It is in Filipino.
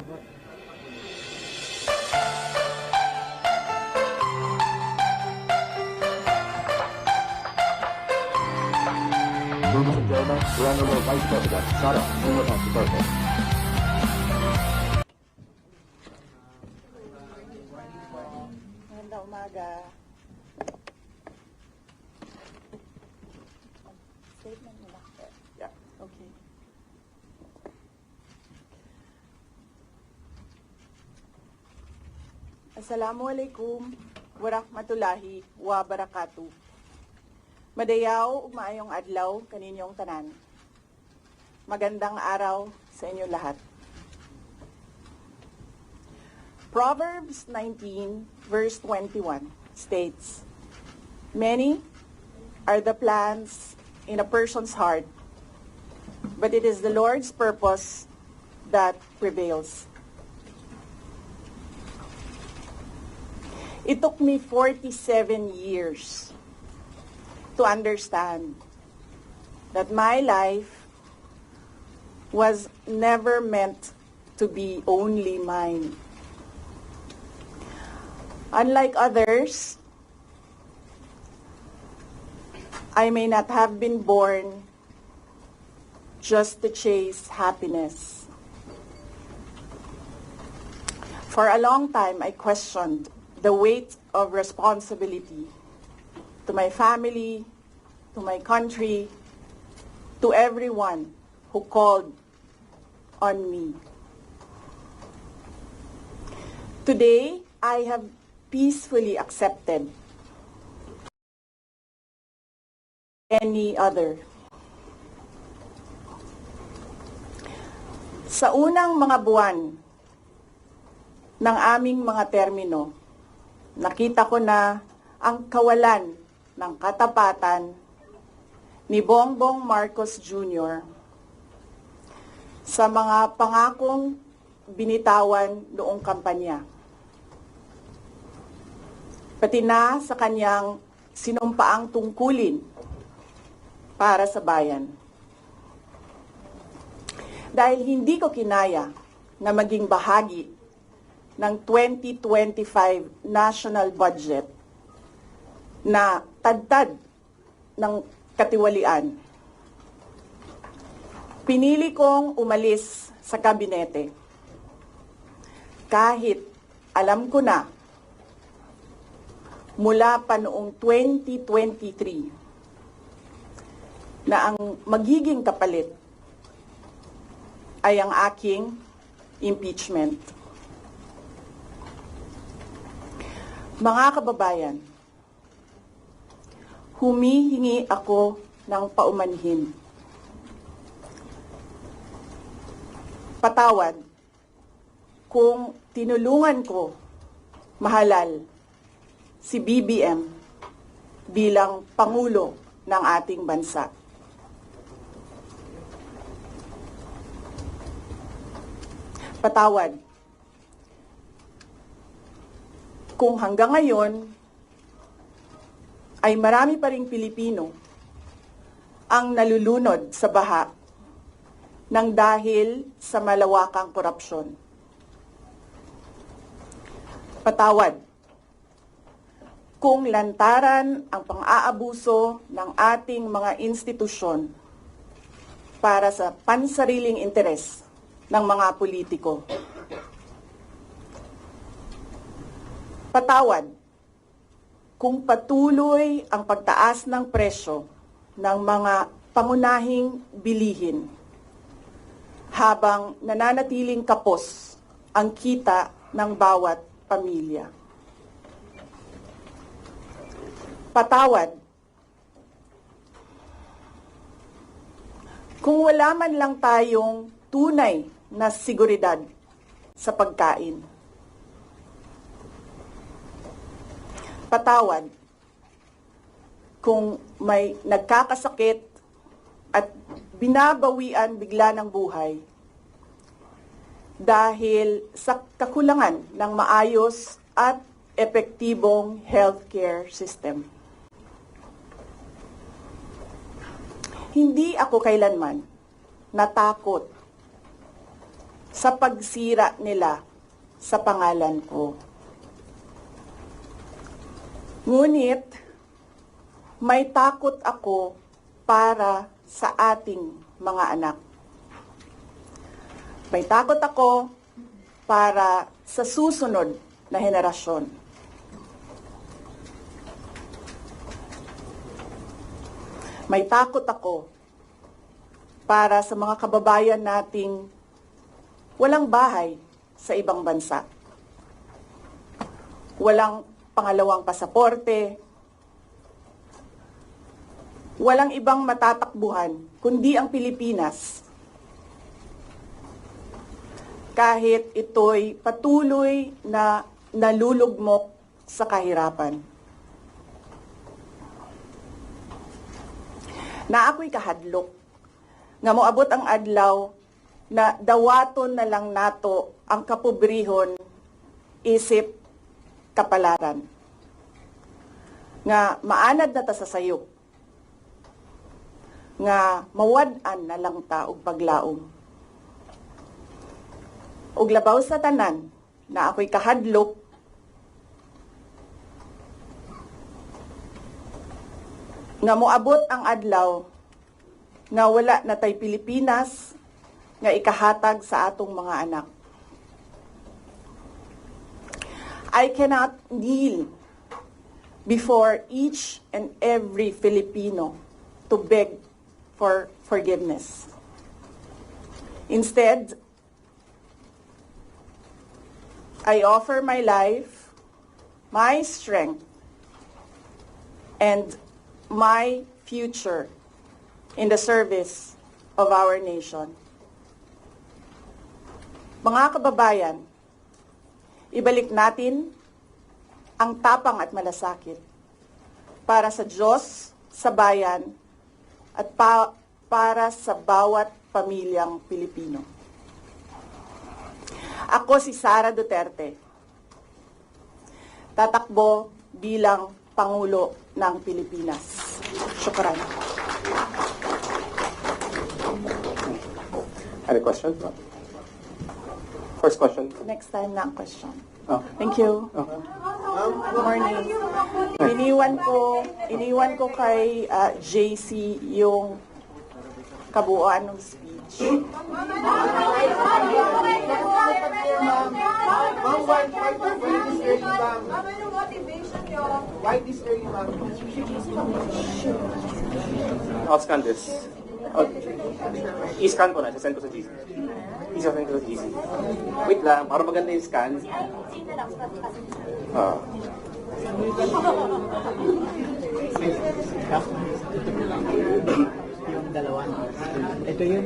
Ladies and gentlemen, the Honorable Vice President Sara Duterte Duterte. Magandang umaga. Statement mo lang. Yeah. Okay. Assalamualaikum warahmatullahi wabarakatuh. Madayaw, maayong adlaw kaninyong tanan. Magandang araw sa inyo lahat. Proverbs 19 verse 21 states, "Many are the plans in a person's heart, but it is the Lord's purpose that prevails." It took me 47 years to understand that my life was never meant to be only mine. Unlike others, I may not have been born just to chase happiness. For a long time, I questioned the weight of responsibility to my family, to my country, to everyone who called on me. Today, I have peacefully accepted any other. Sa unang mga buwan ng aming mga termino, nakita ko na ang kawalan ng katapatan ni Bongbong Marcos Jr. sa mga pangakong binitawan noong kampanya. Pati na sa kanyang sinumpaang tungkulin para sa bayan. Dahil hindi ko kinaya na maging bahagi ng 2025 national budget na tadtad ng katiwalian. Pinili kong umalis sa kabinete kahit alam ko na mula pa noong 2023 na ang magiging kapalit ay ang aking impeachment. Mga kababayan, humihingi ako ng paumanhin. Patawad kung tinulungan ko mahalal si BBM bilang Pangulo ng ating bansa. Patawad kung hanggang ngayon ay marami pa ring Pilipino ang nalulunod sa baha ng dahil sa malawakang korupsyon. Patawad kung lantaran ang pang-aabuso ng ating mga institusyon para sa pansariling interes ng mga politiko. Patawad kung patuloy ang pagtaas ng presyo ng mga pangunahing bilihin habang nananatiling kapos ang kita ng bawat pamilya. Patawad kung wala man lang tayong tunay na seguridad sa pagkain. Patawad kung may nagkakasakit at binabawian bigla ng buhay dahil sa kakulangan ng maayos at epektibong healthcare system. Hindi ako kailanman natakot sa pagsira nila sa pangalan ko. Ngunit, may takot ako para sa ating mga anak. May takot ako para sa susunod na henerasyon. May takot ako para sa mga kababayan nating walang bahay sa ibang bansa. Walang pangalawang pasaporte, walang ibang matatakbuhan kundi ang Pilipinas. Kahit ito'y patuloy na nalulugmok sa kahirapan. Na ako'y kahadlok, nga moabot ang adlaw na dawaton na lang nato ang kapobrihon isip kapalaran. Nga maanad na ta sa sayop. Nga mawad-an na lang ta og paglaom. Og labaw sa tanan na ako'y kahadlok, nga moabot ang adlaw nga wala na tay Pilipinas nga ikahatag sa atong mga anak. I cannot kneel before each and every Filipino to beg for forgiveness. Instead, I offer my life, my strength, and my future in the service of our nation. Mga kababayan, ibalik natin ang tapang at malasakit para sa Diyos, sa bayan, at para sa bawat pamilyang Pilipino. Ako si Sara Duterte, tatakbo bilang Pangulo ng Pilipinas. Syukran. Any questions? First question. Next time na ang question. Oh. Thank you. Okay. Good morning. Iniwan ko kay JC yung kabuuan ng speech. Why this early, ma'am? I'll scan this. I-scan ko na. Sasend ko sa GC. I-send ko sa GC. Wait lang. Para maganda yung scan. Yung dalawa. Ito yun.